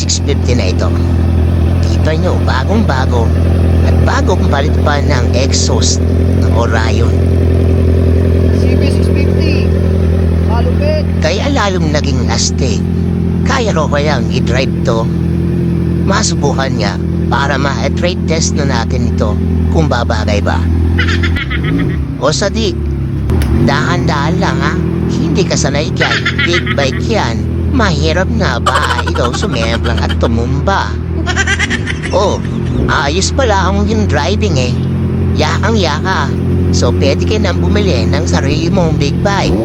CB650 na ito. Kita nyo, bagong-bago at bagong palit pa ng exhaust ng Orion. CB650. Malupit. Kaya lalong naging astig. Kaya ko kayang i-drive to. Masubukan niya para ma-trade test na natin ito kung babagay ba. O sadik, dahan-dahan lang ha. Hindi ka sanay dyan. Big bike yan. Mahirap na ba ikaw sumemblang at tumumba? Oh, ayos pala ang yung driving eh. Yakang-yaka. So pwede ka nang bumili ng sarili mong big bike.